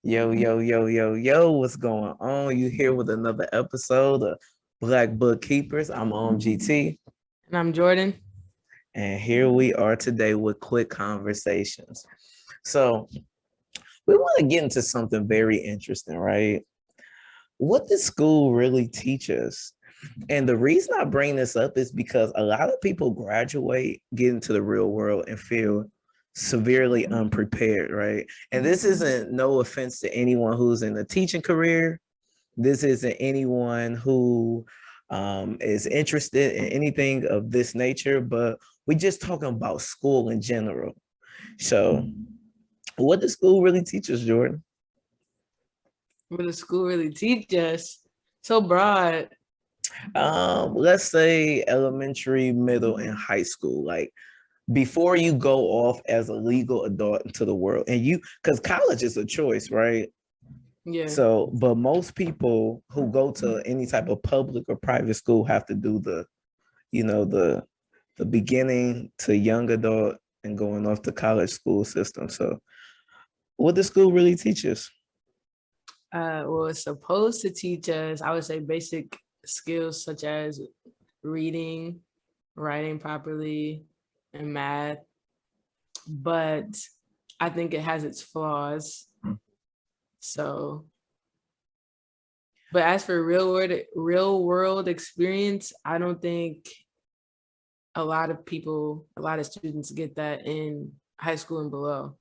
Yo, yo, yo, yo, yo, what's going on? You here with another episode of Black Bookkeepers. I'm on GT, And I'm Jordan. and here we are today with quick conversations. So, we want to get into something very interesting, right? What does school really teach us? And the reason I bring this up is because a lot of people graduate, get into the real world, and feel severely unprepared, right? And this isn't no offense to anyone who's in a teaching career. This isn't anyone who is interested in anything of this nature, but we're just talking about school in general. So, what does school really teach us, Jordan? What does school really teach us? So broad. Let's say elementary, middle, and high school. Like before you go off as a legal adult into the world, and because college is a choice, right? Yeah. So, but most people who go to any type of public or private school have to do the beginning to young adult and going off the college school system. So, what does school really teach us? Well, it's supposed to teach us, I would say, basic skills such as reading, writing properly, and math. But I think it has its flaws. So, but as for real world experience, I don't think a lot of students get that in high school and below.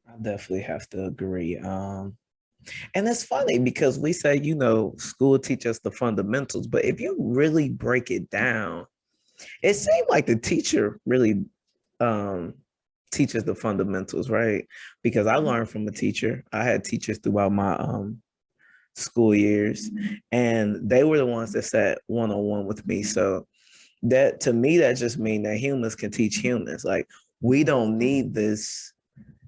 I definitely have to agree. And it's funny because we say, school teaches the fundamentals, but if you really break it down, it seemed like the teacher really um, teaches the fundamentals, right? Because I learned from a teacher. I had teachers throughout my school years, and they were the ones that sat one on one with me. So that to me, that just means that humans can teach humans. Like we don't need this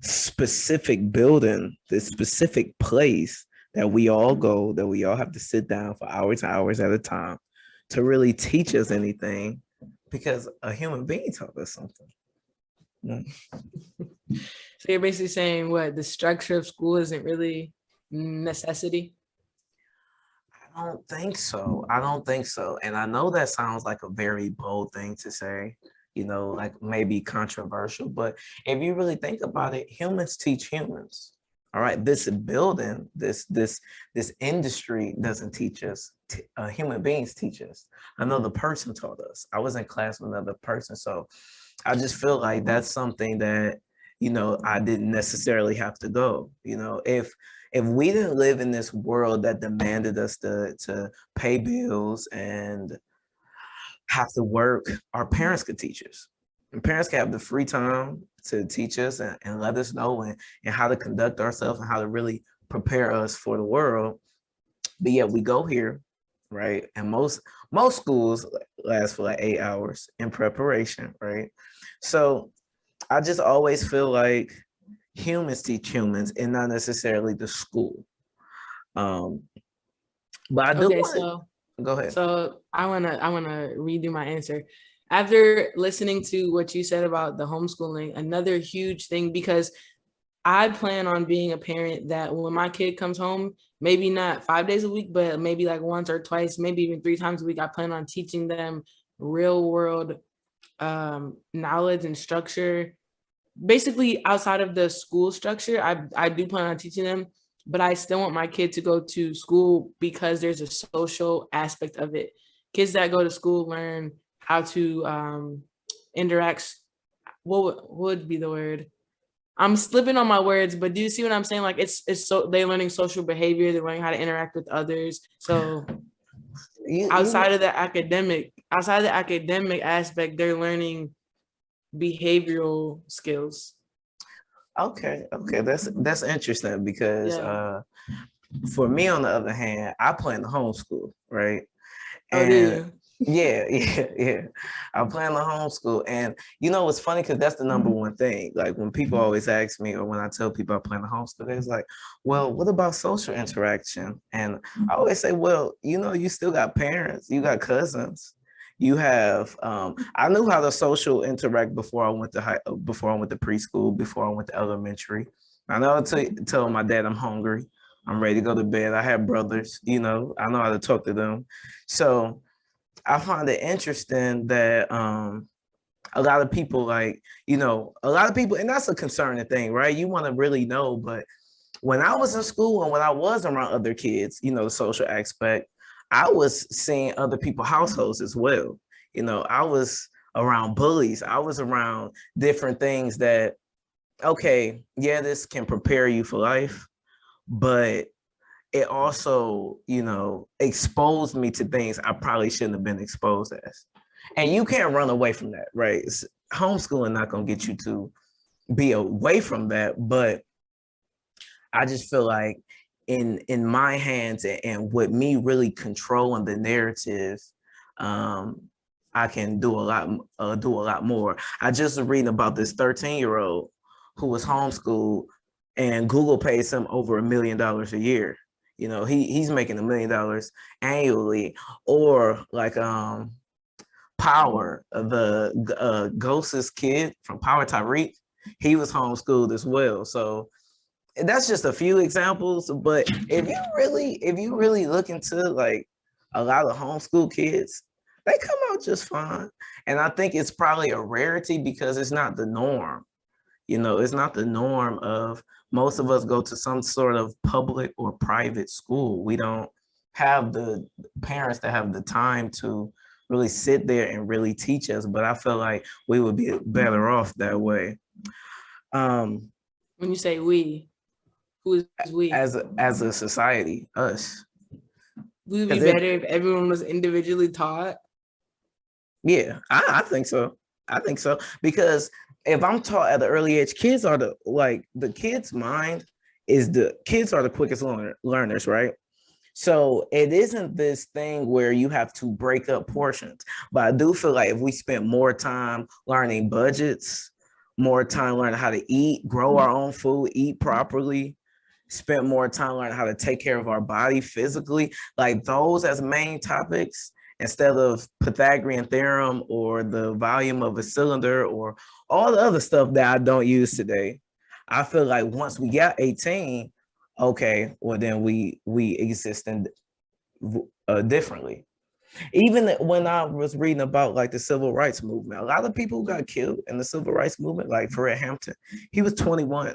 specific building, this specific place that we all go, that we all have to sit down for hours and hours at a time to really teach us anything because a human being taught us something. So you're basically saying what the structure of school isn't really necessity? I don't think so. I don't think so. And I know that sounds like a very bold thing to say, like maybe controversial, but if you really think about it, humans teach humans. All right, this building, this industry doesn't teach us. Human beings teach us. Another person taught us. I was in class with another person, so I just feel like that's something that I didn't necessarily have to go. If we didn't live in this world that demanded us to pay bills and have to work, our parents could teach us. And parents can have the free time to teach us and let us know and how to conduct ourselves and how to really prepare us for the world. But yet we go here, right? And most schools last for like 8 hours in preparation, right? So I just always feel like humans teach humans and not necessarily the school. Um, but I do Okay, want so to go ahead. so I wanna redo my answer. After listening to what you said about the homeschooling, another huge thing, because I plan on being a parent that when my kid comes home, maybe not 5 days a week, but maybe like once or twice, maybe even 3 times a week, I plan on teaching them real world knowledge and structure. Basically, outside of the school structure, I do plan on teaching them, but I still want my kid to go to school because there's a social aspect of it. Kids that go to school learn how to interact. What would be the word? I'm slipping on my words, but do you see what I'm saying? Like it's so they're learning social behavior, they're learning how to interact with others. So You outside of the academic aspect, they're learning behavioral skills. okay, that's interesting because Yeah. for me on the other hand, I plan to homeschool, right? Oh, do And you? yeah, yeah. I plan to homeschool. And it's funny because that's the number one thing. Like when people always ask me, or when I tell people I plan to homeschool, it's like, well, what about social interaction? And I always say, well, you still got parents, you got cousins. You have I knew how to social interact before I went to preschool, before I went to elementary. I know tell my dad I'm hungry. I'm ready to go to bed. I have brothers, I know how to talk to them. So I find it interesting that a lot of people a lot of people, and that's a concerning thing, right? You want to really know, but when I was in school and when I was around other kids, the social aspect, I was seeing other people's households as well. I was around bullies. I was around different things that, okay, yeah, this can prepare you for life, but it also, exposed me to things I probably shouldn't have been exposed as. And you can't run away from that, right? Homeschooling not going to get you to be away from that, but I just feel like in my hands and with me really controlling the narrative, um, I can do a lot more. I just was reading about this 13-year-old who was homeschooled, and Google pays him over $1 million a year. He's making $1 million annually, or like Power, the Ghost's kid from Power, Tyreek, he was homeschooled as well. So that's just a few examples, but if you really look into like a lot of homeschool kids, they come out just fine. And I think it's probably a rarity because it's not the norm. It's not the norm of most of us go to some sort of public or private school. We don't have the parents that have the time to really sit there and really teach us, but I feel like we would be better off that way. When you say we, who is we? As a society, us. We would be better if everyone was individually taught. Yeah, I think so. I think so. Because if I'm taught at an early age, kids are the kids' mind the kids are the quickest learners, right? So it isn't this thing where you have to break up portions. But I do feel like if we spent more time learning budgets, more time learning how to eat, grow our own food, eat properly, spent more time learning how to take care of our body physically, like those as main topics, instead of Pythagorean theorem or the volume of a cylinder or all the other stuff that I don't use today. I feel like once we got 18, okay, well then we exist in differently. Even when I was reading about like the civil rights movement, a lot of people got killed in the civil rights movement, like Fred Hampton. He was 21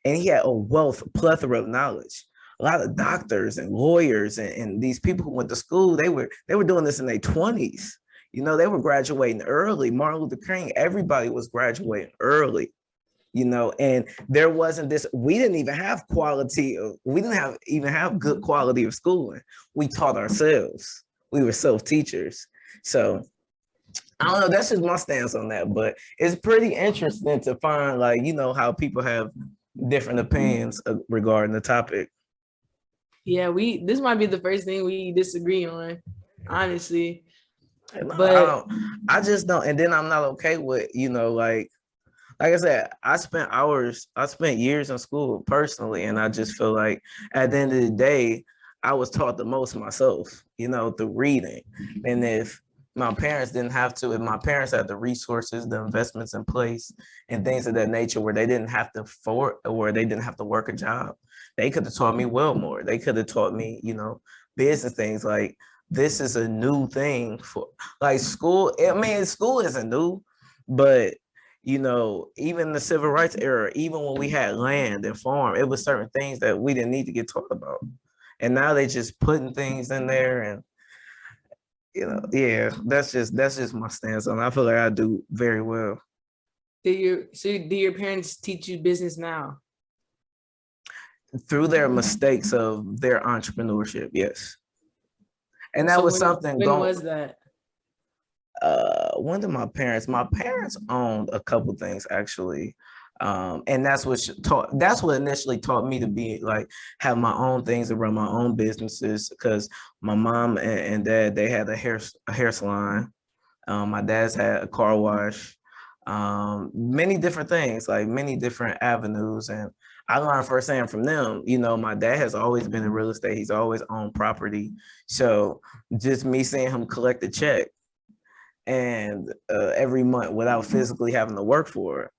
and he had a plethora of knowledge. A lot of doctors and lawyers and these people who went to school, they were doing this in their 20s. They were graduating early. Martin Luther King, everybody was graduating early. And there wasn't this, we didn't even have good quality of schooling. We taught ourselves. We were self-teachers. So I don't know, that's just my stance on that, but it's pretty interesting to find how people have different opinions regarding the topic. Yeah, this might be the first thing we disagree on, honestly. But I just don't, and then I'm not okay with, like I said, I spent years in school personally, and I just feel like at the end of the day, I was taught the most myself, through reading. And if my parents had the resources, the investments in place, and things of that nature where they didn't have to work a job, they could have taught me well more. They could have taught me, business things. Like, this is a new thing for like school. I mean, school isn't new, but even the civil rights era, even when we had land and farm, it was certain things that we didn't need to get taught about. And now they just putting things in there, and yeah, that's just my stance on it. I feel like I do very well. Do your parents teach you business now? Through their mistakes of their entrepreneurship, yes. And that was something. When was that? When did my parents owned a couple things actually. And that's what initially taught me to be have my own things, around my own businesses, because my mom and dad, they had a hair salon. My dad's had a car wash, many different things, like many different avenues. And I learned firsthand from them. My dad has always been in real estate. He's always owned property. So just me seeing him collect a check and every month without physically having to work for it,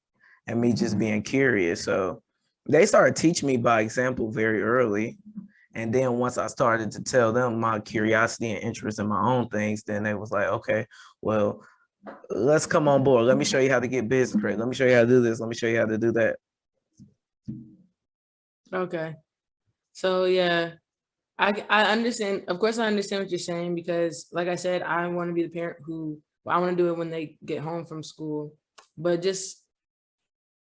and me just being curious. So They started teaching me by example very early. And then once I started to tell them my curiosity and interest in my own things, then they was like, okay, well, let's come on board. Let me show you how to get business credit. Let me show you how to do this. Let me show you how to do that. Okay. So yeah, I understand. Of course, I understand what you're saying because, like I said, I want to be the parent who I want to do it when they get home from school. But just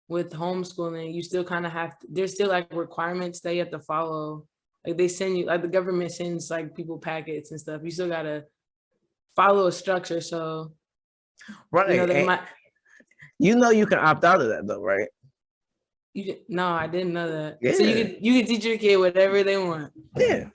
with homeschooling, you still kind of have to, there's still like requirements that you have to follow. Like they send you, like the government sends like people packets and stuff. You still gotta follow a structure. So Right. they And might. you can opt out of that though, right? No, I didn't know that. Yeah. So you can teach your kid whatever they want. Yeah.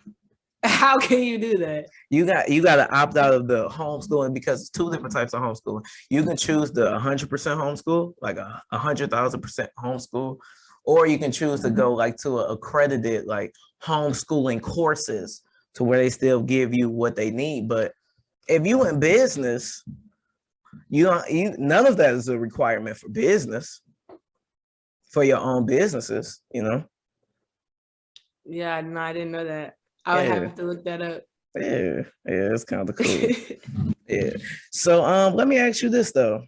How can you do that? You got to opt out of the homeschooling because it's two different types of homeschooling. You can choose the 100% homeschool, like 100,000% homeschool, or you can choose to go like to an accredited like homeschooling courses to where they still give you what they need. But if you in business, none of that is a requirement for business, for your own businesses, Yeah, no, I didn't know that. I would have to look that up. Yeah, it's kind of cool. Yeah. So let me ask you this though.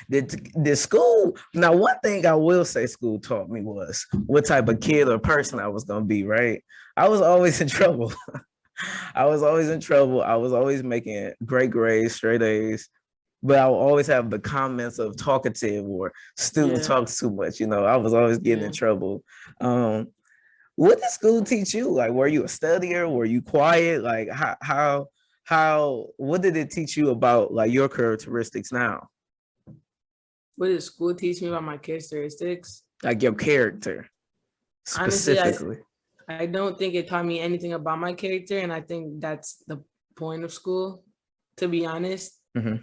Did school, now one thing I will say school taught me was what type of kid or person I was gonna be, right? I was always in trouble. I was always in trouble. I was always making great grades, straight A's, but I would always have the comments of talkative or student talks too much. I was always getting in trouble. What did school teach you? Like, were you a studier? Were you quiet? Like, what did it teach you about like your characteristics now? What did school teach me about my characteristics? Like your character, specifically. Honestly, I don't think it taught me anything about my character, and I think that's the point of school, to be honest. Mm-hmm.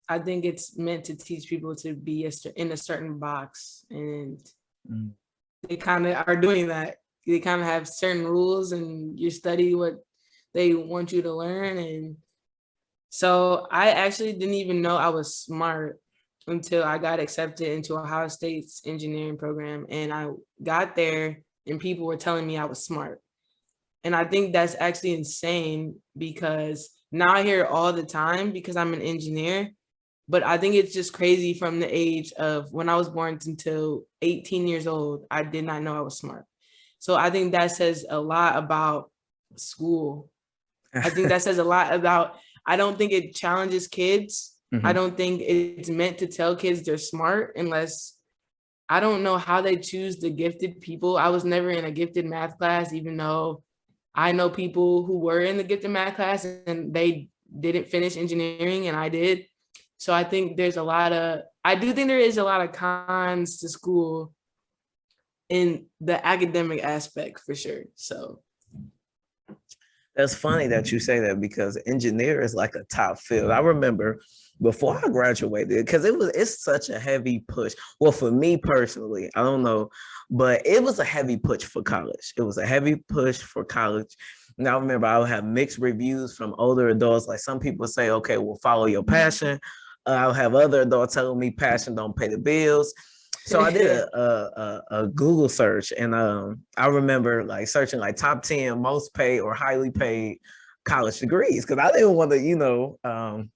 I think it's meant to teach people to be in a certain box, and they kind of are doing that. They kind of have certain rules, and you study what they want you to learn. And so I actually didn't even know I was smart until I got accepted into Ohio State's engineering program. And I got there and people were telling me I was smart. And I think that's actually insane because now I hear it all the time because I'm an engineer. But I think it's just crazy from the age of when I was born until 18 years old, I did not know I was smart. So I think that says a lot about school. I think that says a lot about, I don't think it challenges kids. I don't think it's meant to tell kids they're smart unless, I don't know how they choose the gifted people. I was never in a gifted math class, even though I know people who were in the gifted math class and they didn't finish engineering and I did. So I think there is a lot of cons to school in the academic aspect for sure. So that's funny that you say that because engineer is like a top field. I remember before I graduated, because it's such a heavy push. Well, for me personally, I don't know, but it was a heavy push for college. It was a heavy push for college. And I remember I would have mixed reviews from older adults. Like some people say, okay, well, follow your passion. I'll have other adults telling me passion don't pay the bills. So I did a Google search, and I remember like searching like top 10 most paid or highly paid college degrees because I didn't want to,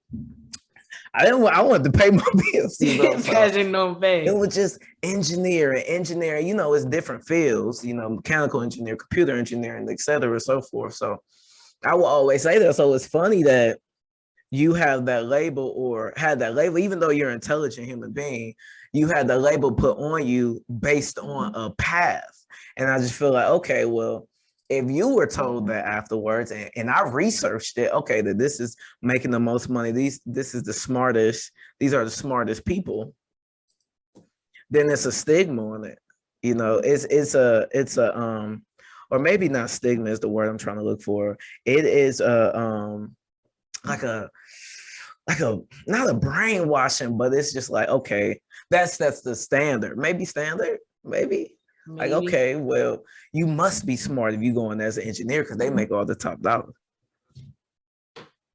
I wanted to pay my bills. Passion don't pay. It was just engineering, it's different fields, mechanical engineer, computer engineering, et cetera, so forth. So I will always say that. So it's funny that you have that label or had that label, even though you're an intelligent human being, you had the label put on you based on a path. And I just feel like, okay, well, if you were told that afterwards, and I researched it, okay, that this is making the most money, this is the smartest, these are the smartest people, then it's a stigma on it. It's a or maybe not stigma is the word I'm trying to look for. It is like a not a brainwashing, but it's just like, okay, that's the standard. Maybe like, okay, well, you must be smart if you go in as an engineer because they make all the top dollars.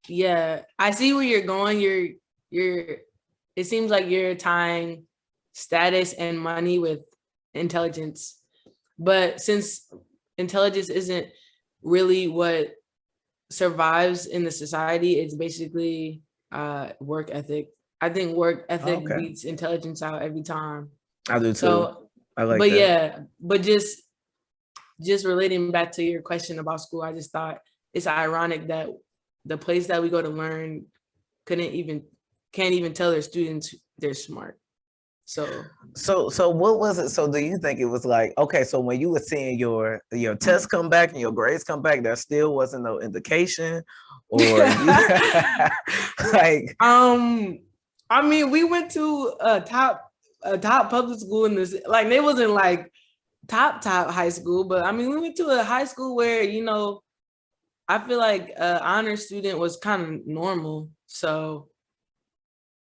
Yeah, I see where you're going. It seems like you're tying status and money with intelligence. But since intelligence isn't really what survives in the society, it's basically work ethic. I think work ethic Okay, beats intelligence out every time. I do too. So, I like but that. yeah, but just relating back to your question about school, I just thought it's ironic that the place that we go to learn couldn't even can't even tell their students they're smart. So So what was it? So do you think it was like, okay, so when you were seeing your tests come back and your grades come back, there still wasn't no indication, or you like, I mean, we went to a top public school in this, like they wasn't like top high school, but I mean we went to a high school where, you know, I feel like honor student was kind of normal. So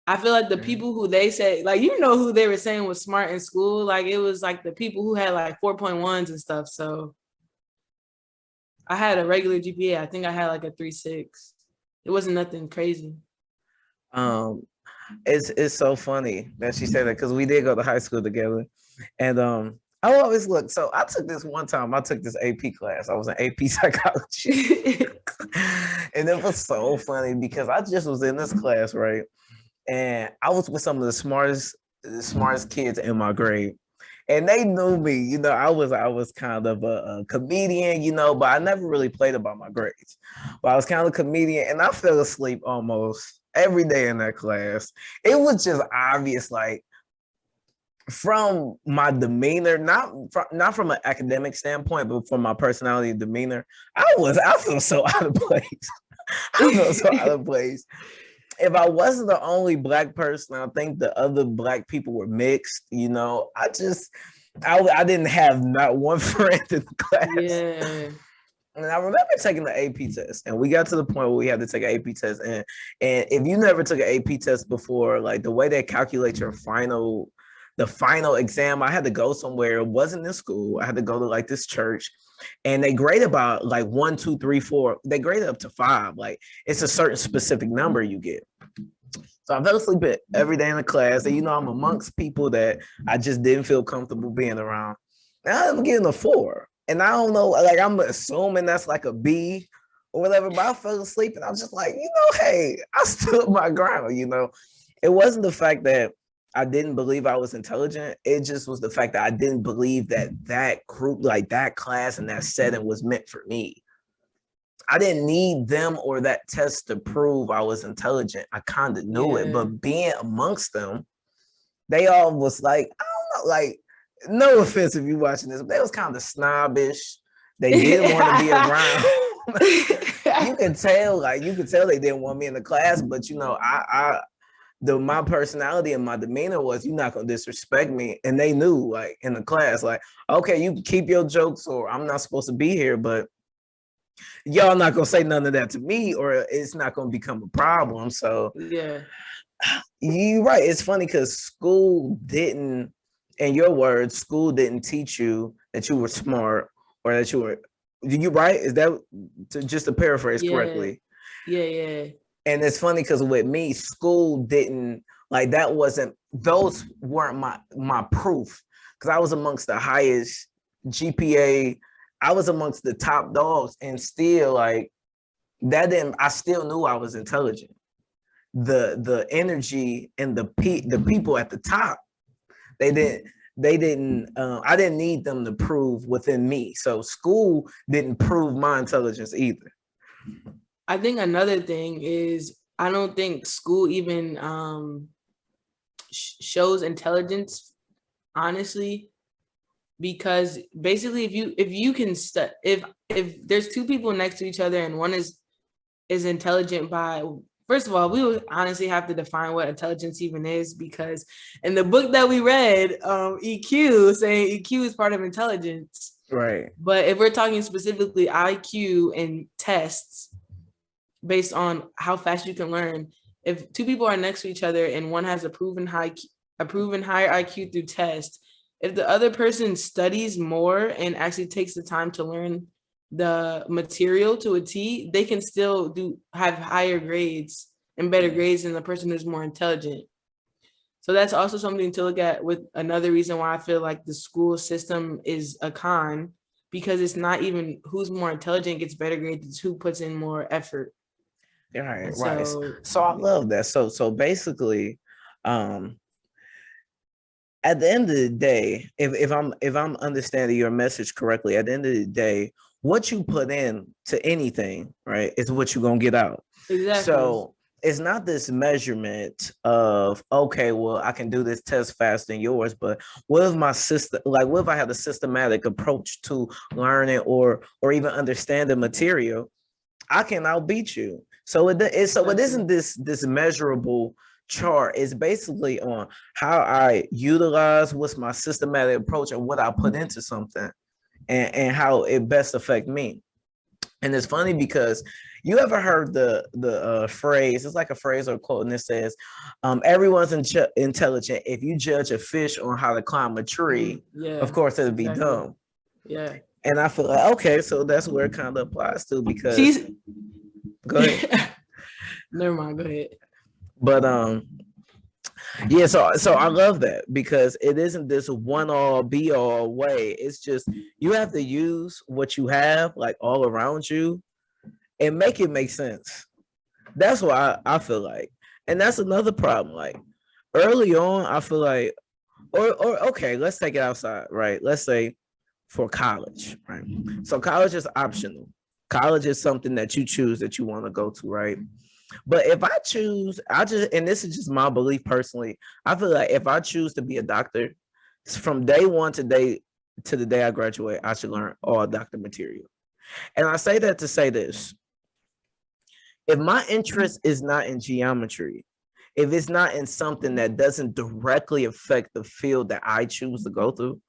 I feel like the people who they say, like, you know, who they were saying was smart in school, like it was like the people who had like 4.1s and stuff. So I had a regular GPA. I think I had like a 3.6. It wasn't nothing crazy. um, it's so funny that she said that because we did go to high school together, and I always look. So I took this one time. I took this AP class. I was in AP psychology, and it was so funny because I just was in this class, right? And I was with some of the smartest kids in my grade, and they knew me. You know, I was kind of a comedian, you know, but I never really played about my grades. But I was kind of a comedian, and I fell asleep almost every day in that class. It was just obvious, like from my demeanor, not from an academic standpoint, but from my personality and demeanor. I feel so out of place. I feel so out of place. If I wasn't the only black person, I think the other black people were mixed. You know, I didn't have not one friend in the class. Yeah. And I remember taking the AP test, and we got to the point where we had to take an AP test. And if you never took an AP test before, like the way they calculate the final exam, I had to go somewhere. It wasn't in school. I had to go to like this church, and they grade about like 1, 2, 3, 4. They grade up to 5. Like it's a certain specific number you get. So I fell asleep every day in the class. And you know, I'm amongst people that I just didn't feel comfortable being around. Now I'm getting a 4. And I don't know, like I'm assuming that's like a B or whatever, but I fell asleep and I was just like, you know, hey, I stood my ground, you know. It wasn't the fact that I didn't believe I was intelligent. It just was the fact that I didn't believe that that group, like that class and that setting was meant for me. I didn't need them or that test to prove I was intelligent. I kind of knew it, but being amongst them, they all was like, I don't know, like, no offense if you're watching this, but they was kind of snobbish. They didn't want to be around. You can tell they didn't want me in the class, but you know, my personality and my demeanor was, you're not gonna disrespect me. And they knew, like in the class, like, okay, you can keep your jokes, or I'm not supposed to be here, but y'all not gonna say none of that to me, or it's not gonna become a problem. So yeah, you're right. It's funny because school didn't, in your words, school didn't teach you that you were smart or that you were. You right? Is that just to paraphrase correctly? Yeah. And it's funny because with me, school didn't, like, that wasn't, those weren't my proof, because I was amongst the highest GPA. I was amongst the top dogs, and still, like, that didn't, I still knew I was intelligent. The energy and the people at the top, they didn't I didn't need them to prove within me. So school didn't prove my intelligence either. I think another thing is, I don't think school even shows intelligence, honestly, because basically if you can if there's two people next to each other and one is intelligent by, first of all, we would honestly have to define what intelligence even is, because in the book that we read, EQ, saying EQ is part of intelligence. Right. But if we're talking specifically IQ and tests based on how fast you can learn, if two people are next to each other and one has a proven higher IQ through test, if the other person studies more and actually takes the time to learn the material to a T, they can still have higher grades and better grades than the person who's more intelligent. So that's also something to look at, with another reason why I feel like the school system is a con, because it's not even who's more intelligent gets better grades, it's who puts in more effort. Right, And right. so So I love that. So basically, um, at the end of the day, if I'm understanding your message correctly, at the end of the day, what you put in to anything, right, is what you're gonna get out. exactly. So it's not this measurement of, okay, well, I can do this test faster than yours, but what if my system, like, what if I have a systematic approach to learning or even understand the material? I can outbeat you. So it Exactly. isn't this measurable chart. It's basically on how I utilize what's my systematic approach and what I put into something, and how it best affect me. And it's funny because you ever heard the phrase? It's like a phrase or a quote, and it says, "Everyone's intelligent. If you judge a fish on how to climb a tree, of Yeah, course it'll be exactly. dumb." Yeah. And I feel like, okay, so that's where it kind of applies to, because She's go ahead. never mind, go ahead. But yeah, so I love that, because it isn't this one all be all way. It's just you have to use what you have, like, all around you, and make it make sense. That's what I feel like. And that's another problem. Like, early on, I feel like, or okay, let's take it outside, right? Let's say for college, right? So college is optional. College is something that you choose, that you want to go to, right? But if I choose, and this is just my belief personally, I feel like if I choose to be a doctor, from day one to the day I graduate, I should learn all doctor material. And I say that to say this: if my interest is not in geometry, if it's not in something that doesn't directly affect the field that I choose to go through,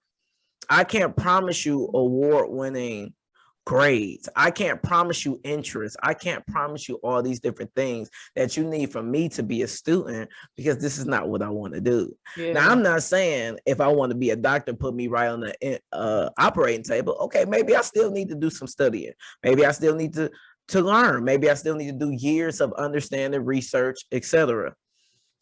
I can't promise you award-winning grades. I can't promise you interest. I can't promise you all these different things that you need from me to be a student, because this is not what I want to do. Now, Yeah. I'm not saying if I want to be a doctor, put me right on the operating table. Okay, maybe I still need to do some studying. Maybe I still need to learn. Maybe I still need to do years of understanding, research, etc.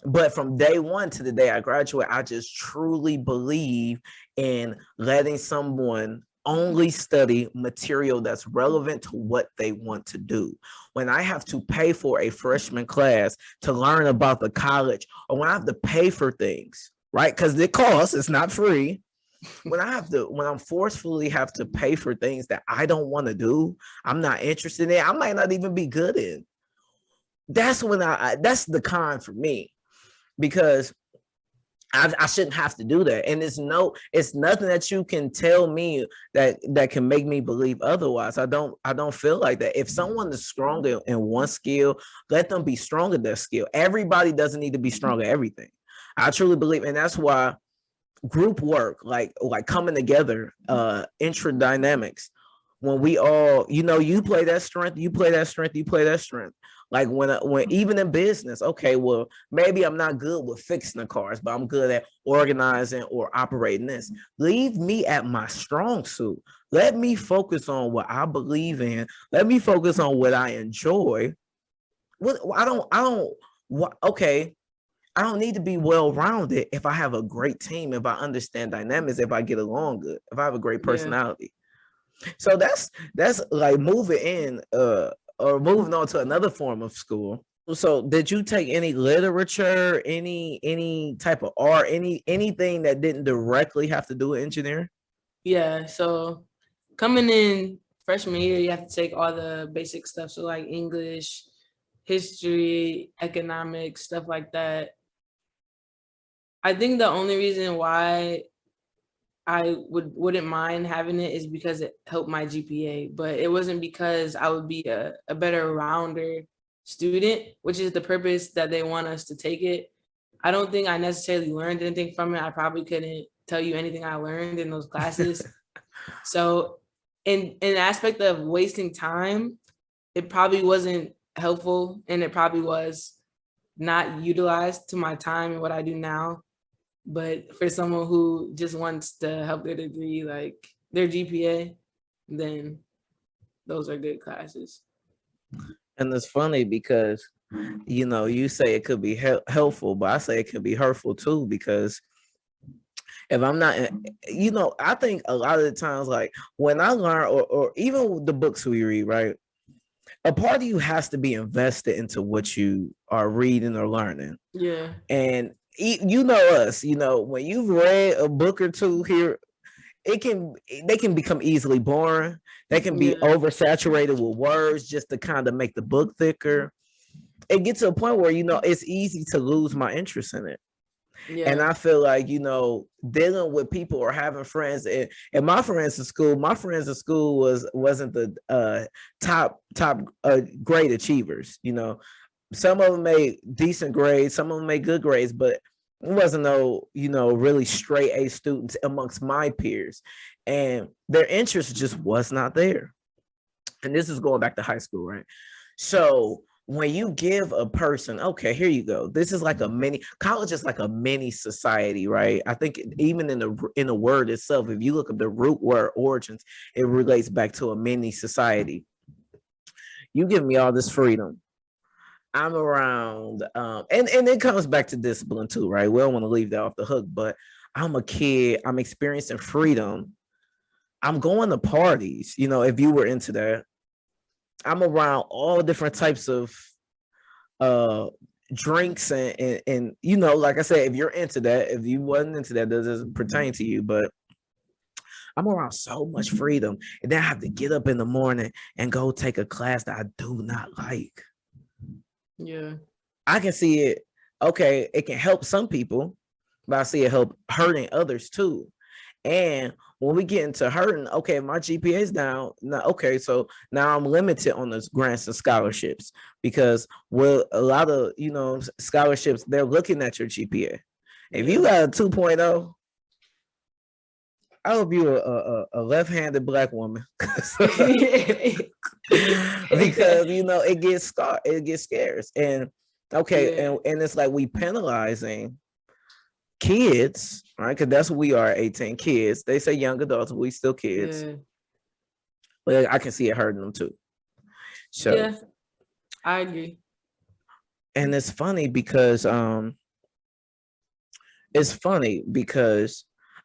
But from day one to the day I graduate, I just truly believe in letting someone only study material that's relevant to what they want to do. When I have to pay for a freshman class to learn about the college, or when I have to pay for things, right? Because it costs, it's not free. When I'm forcefully have to pay for things that I don't want to do, I'm not interested in, I might not even be good in. That's when that's the con for me, because I shouldn't have to do that. And it's nothing that you can tell me that can make me believe otherwise. I don't feel like that. If someone is stronger in one skill, let them be strong at that skill. Everybody doesn't need to be strong at everything. I truly believe, and that's why group work, like coming together, intradynamics, when we all, you play that strength, you play that strength, you play that strength. Like when even in business, okay, well, maybe I'm not good with fixing the cars, but I'm good at organizing or operating this. Leave me at my strong suit. Let me focus on what I believe in. Let me focus on what I enjoy. What okay, I don't need to be well-rounded if I have a great team, if I understand dynamics, if I get along good, if I have a great Yeah. personality. So that's like moving in, or moving on to another form of school. So did you take any literature, any type of art, anything that didn't directly have to do with engineering? Yeah. So coming in freshman year, you have to take all the basic stuff. So like English, history, economics, stuff like that. I think the only reason why I wouldn't mind having it is because it helped my GPA, but it wasn't because I would be a better rounder student, which is the purpose that they want us to take it. I don't think I necessarily learned anything from it. I probably couldn't tell you anything I learned in those classes. So in the aspect of wasting time, it probably wasn't helpful, and it probably was not utilized to my time and what I do now. But for someone who just wants to help their degree, like their GPA, then those are good classes. And it's funny because You know, you say it could be helpful, but I say it could be hurtful too, because if I'm not, you know, I think a lot of the times, like when I learn, or even the books we read, right? A part of you has to be invested into what you are reading or learning. Yeah. And you know us, you know, when you've read a book or two here, they can become easily boring. They can be Yeah. oversaturated with words just to kind of make the book thicker. It gets to a point where, you know, it's easy to lose my interest in it. And Yeah. I feel like, you know, dealing with people or having friends, and my friends in school, wasn't the top grade achievers. You know, some of them made decent grades, some of them made good grades, but it wasn't no, you know, really straight A students amongst my peers, and their interest just was not there. And this is going back to high school, right? So when you give a person, okay, here you go. This is like a mini college is like a mini society, right? I think even in the word itself, if you look at the root word origins, it relates back to a mini society. You give me all this freedom. I'm around, and it comes back to discipline too, right? We don't want to leave that off the hook, but I'm a kid. I'm experiencing freedom. I'm going to parties. You know, if you were into that, I'm around all different types of uh drinks and you know, like I said, if you're into that, if you wasn't into that, that doesn't pertain to you. But I'm around so much freedom, and then I have to get up in the morning and go take a class that I do not like. Yeah. I can see it. Okay, it can help some people, but I see it help hurting others too. And when we get into hurting, okay, my GPA is down. Now, okay, so now I'm limited on those grants and scholarships, because well, a lot of, you know, scholarships, they're looking at your GPA. If you Yeah. got a 2.0, I hope you're a left-handed black woman. Because you know it gets scarce. And okay, Yeah. and it's like we penalizing kids, right? Because that's what we are, 18 kids. They say young adults, we still kids. Yeah. But I can see it hurting them too. So, Yeah. I agree. and it's funny because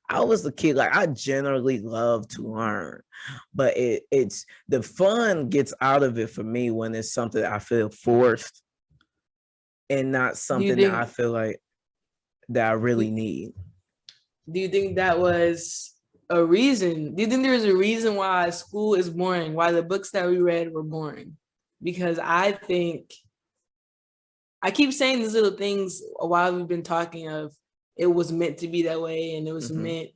I was the kid, like I generally love to learn, but it's the fun gets out of it for me when it's something I feel forced and not Do you something that I think feel like that I really do need. do you think that was a reason? Do you think there's a reason why school is boring? Why the books that we read were boring? Because I think I keep saying these little things while we've been talking of it was meant to be that way and it was Mhm. meant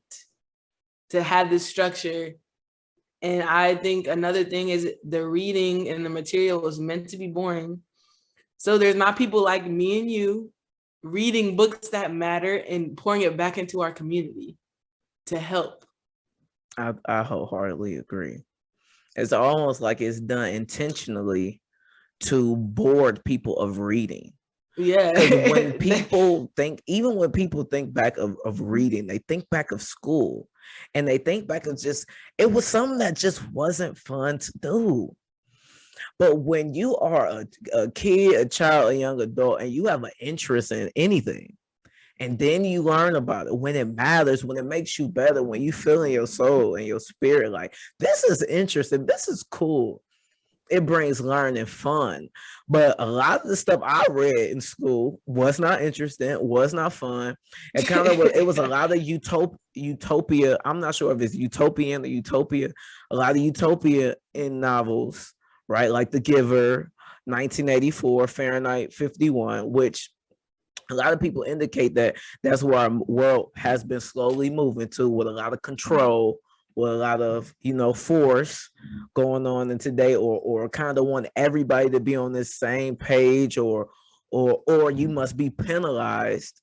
to have this structure. And I think another thing is the reading and the material was meant to be boring. So there's not people like me and you reading books that matter and pouring it back into our community to help. I wholeheartedly agree. It's almost like it's done intentionally to board people of reading. Yeah. Because when people think, even when people think back of reading, they think back of school, and they think back of just, it was something that just wasn't fun to do. But when you are a kid, a child, a young adult, and you have an interest in anything, and then you learn about it when it matters, when it makes you better, when you feel in your soul and your spirit, like this is interesting, this is cool. It brings learning fun. But a lot of the stuff I read in school was not interesting, was not fun. It kind of was, it was a lot of utopia. I'm not sure if it's utopian or utopia. A lot of utopia in novels, right? Like The Giver, 1984, Fahrenheit 51, which a lot of people indicate that that's where our world has been slowly moving to, with a lot of control, with a lot of, you know, force going on in today, or kind of want everybody to be on this same page, or you must be penalized.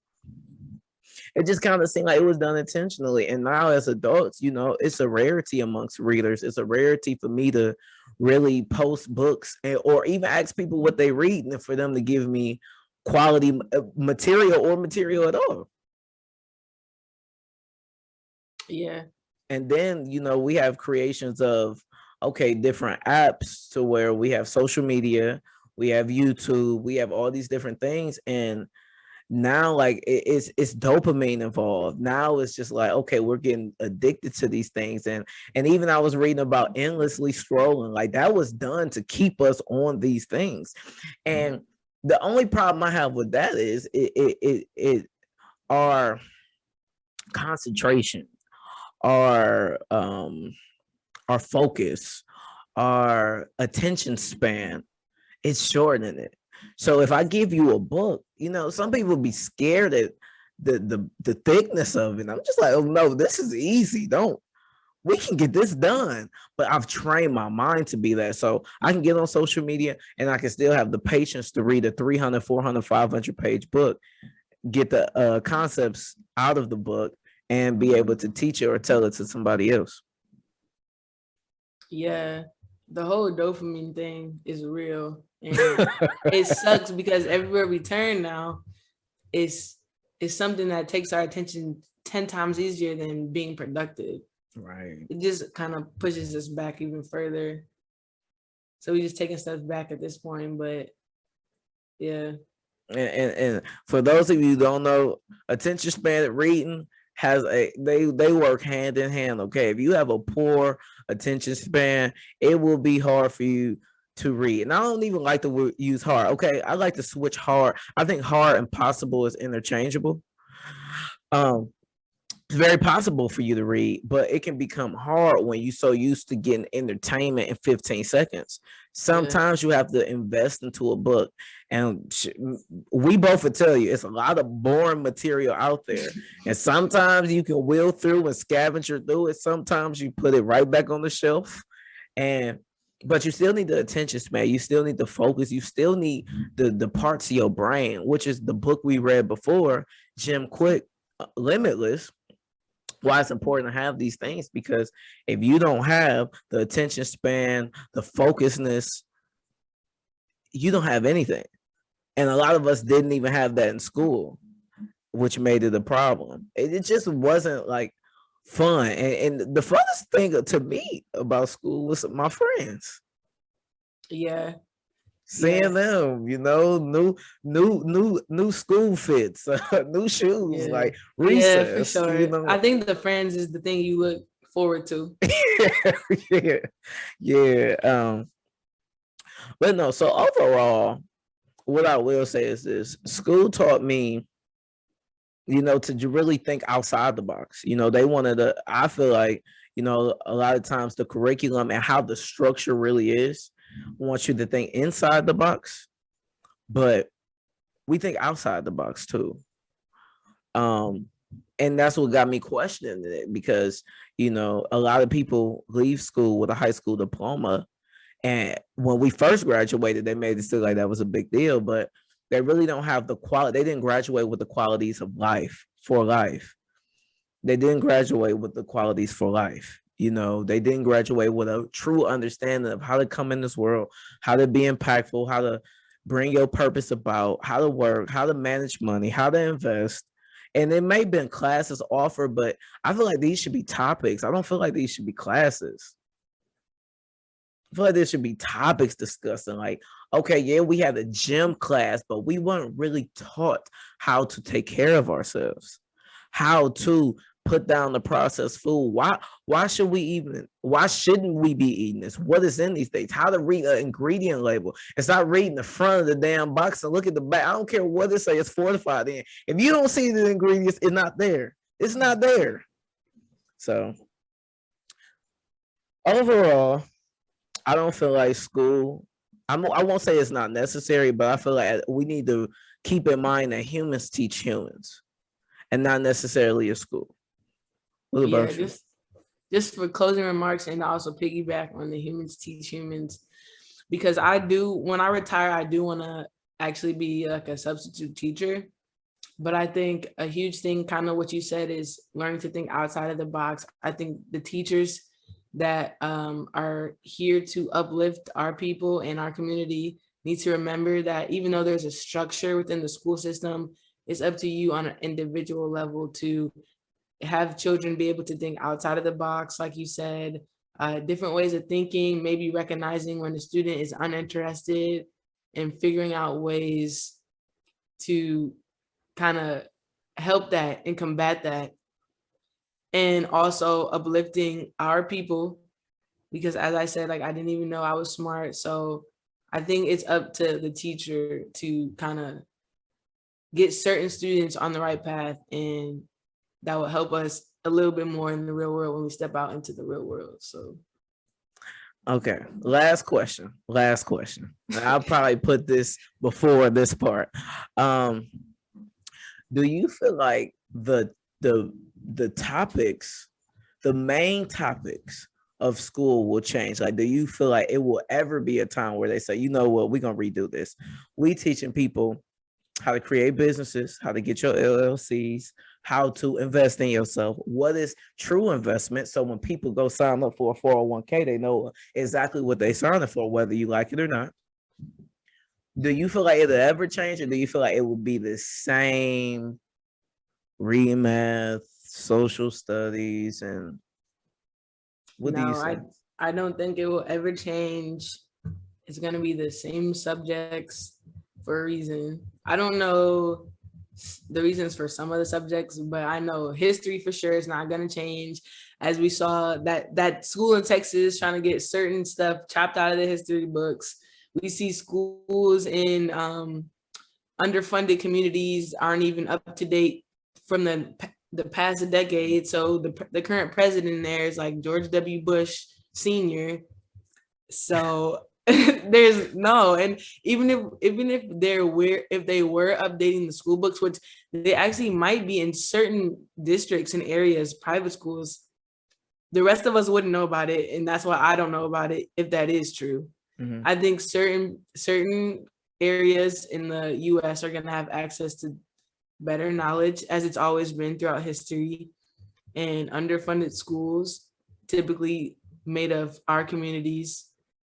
It just kind of seemed like it was done intentionally. And now as adults, you know, it's a rarity amongst readers. It's a rarity for me to really post books, or even ask people what they read, and for them to give me quality material or material at all. Yeah. And then, you know, we have creations of, okay, different apps to where we have social media, we have YouTube, we have all these different things, and now like it's dopamine involved. Now it's just like, okay, we're getting addicted to these things, and even I was reading about endlessly scrolling, like that was done to keep us on these things. And the only problem I have with that is it our concentration, our our focus, our attention span, it's shortening it. So if I give you a book, you know, some people be scared at the thickness of it. I'm just like, oh no, this is easy. Don't, we can get this done. But I've trained my mind to be that. So I can get on social media and I can still have the patience to read a 300, 400, 500 page book, get the concepts out of the book, and be able to teach it or tell it to somebody else. Yeah, the whole dopamine thing is real, and it sucks because everywhere we turn now, it's something that takes our attention 10 times easier than being productive. Right. It just kind of pushes us back even further. So we just taking steps back at this point, but yeah. And for those of you who don't know, attention span reading has they work hand in hand. Okay, if you have a poor attention span, it will be hard for you to read. And I don't even like to use hard. Okay, I like to switch hard. I think hard and possible is interchangeable. It's very possible for you to read, but it can become hard when you're so used to getting entertainment in 15 seconds. Sometimes you have to invest into a book, and we both would tell you it's a lot of boring material out there. And sometimes you can wheel through and scavenger through it. Sometimes you put it right back on the shelf, but you still need the attention span. You still need the focus. You still need the parts of your brain, which is the book we read before, Jim Quick, Limitless. Why it's important to have these things, because if you don't have the attention span, the focusness, you don't have anything. And a lot of us didn't even have that in school, which made it a problem. It just wasn't like fun. And the funnest thing to me about school was my friends. Yeah. Seeing them, you know, new school fits, new shoes, like recess. Yeah, for sure. You know? I think the friends is the thing you look forward to. Yeah. But no, so overall, what I will say is this: school taught me, you know, to really think outside the box. You know, they wanted to, I feel like, you know, a lot of times the curriculum and how the structure really is wants you to think inside the box, but we think outside the box too. And that's what got me questioning it, because, you know, a lot of people leave school with a high school diploma. And when we first graduated, they made it seem like that was a big deal, but they really don't have the quality. They didn't graduate with the qualities of life for life. They didn't graduate with the qualities for life. You know, they didn't graduate with a true understanding of how to come in this world, how to be impactful, how to bring your purpose about, how to work, how to manage money, how to invest. And it may have been classes offered, but I feel like these should be topics. I don't feel like these should be classes. I feel like there should be topics discussing, like, okay, yeah, we had a gym class, but we weren't really taught how to take care of ourselves, how to put down the processed food. Why shouldn't we be eating this? What is in these things? How to read an ingredient label. It's not reading the front of the damn box and look at the back. I don't care what it says, it's fortified in. If you don't see the ingredients, it's not there. It's not there. So overall, I don't feel like school, I won't say it's not necessary, but I feel like we need to keep in mind that humans teach humans and not necessarily a school. What about you? Just for closing remarks, and also piggyback on the humans teach humans, because when I retire, I do want to actually be like a substitute teacher. But I think a huge thing, kind of what you said, is learning to think outside of the box. I think the teachers that are here to uplift our people and our community need to remember that even though there's a structure within the school system, it's up to you on an individual level to have children be able to think outside of the box, like you said, different ways of thinking, maybe recognizing when the student is uninterested and figuring out ways to kind of help that and combat that, and also uplifting our people, because as I said, like I didn't even know I was smart. So I think it's up to the teacher to kind of get certain students on the right path, and that will help us a little bit more in the real world when we step out into the real world. So okay, last question. I'll probably put this before this part. Do you feel like the topics, the main topics of school will change? Like, do you feel like it will ever be a time where they say, you know what, we're gonna redo this? We teaching people how to create businesses, how to get your LLCs, how to invest in yourself. What is true investment? So when people go sign up for a 401k, they know exactly what they signed for, whether you like it or not. Do you feel like it'll ever change, or do you feel like it will be the same math, social studies, and what do you no, say? I don't think it will ever change. It's gonna be the same subjects for a reason. I don't know the reasons for some of the subjects, but I know history for sure is not gonna change. As we saw that school in Texas trying to get certain stuff chopped out of the history books. We see schools in underfunded communities aren't even up to date from the past decade. So the current president there is like George W. Bush Sr. So there's no, and even if they were updating the school books, which they actually might be in certain districts and areas, private schools, the rest of us wouldn't know about it, and that's why I don't know about it if that is true. Mhm. I think certain areas in the US are going to have access to better knowledge, as it's always been throughout history, and underfunded schools, typically made of our communities,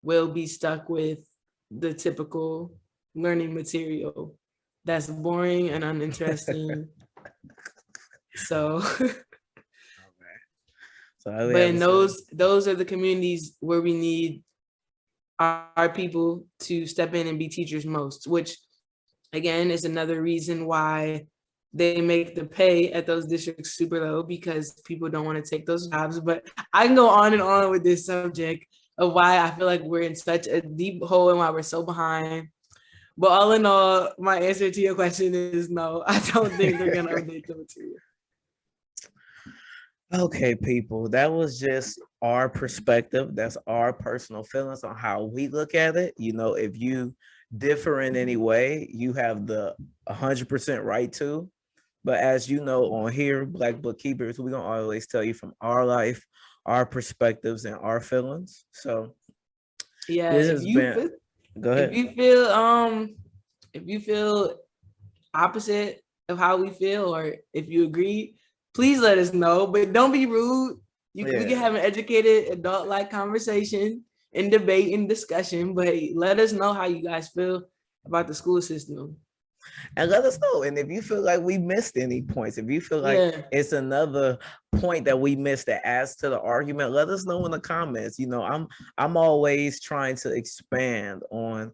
will be stuck with the typical learning material that's boring and uninteresting. So, So all we but have in to say, those are the communities where we need our people to step in and be teachers most, which again is another reason why they make the pay at those districts super low, because people don't want to take those jobs. But I can go on and on with this subject of why I feel like we're in such a deep hole and why we're so behind. But all in all, my answer to your question is no. I don't think they're gonna update the material. okay, people, that was just our perspective. That's our personal feelings on how we look at it. You know, if you differ in any way, you have the 100% right to. But as you know, on here, Black Bookkeepers, we're gonna always tell you from our life, our perspectives, and our feelings. So Yeah, this has been. Go if ahead. you feel if you feel opposite of how we feel, or if you agree, please let us know. But don't be rude. We can have an educated, adult-like conversation and debate and discussion. But let us know how you guys feel about the school system. And let us know. And if you feel like we missed any points, if you feel like it's another point that we missed that adds to the argument, let us know in the comments. You know, I'm always trying to expand on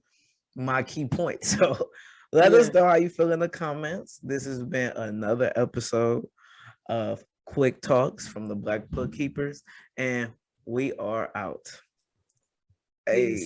my key points. So let us know how you feel in the comments. This has been another episode of Quick Talks from the Black Bookkeepers, and we are out. Hey.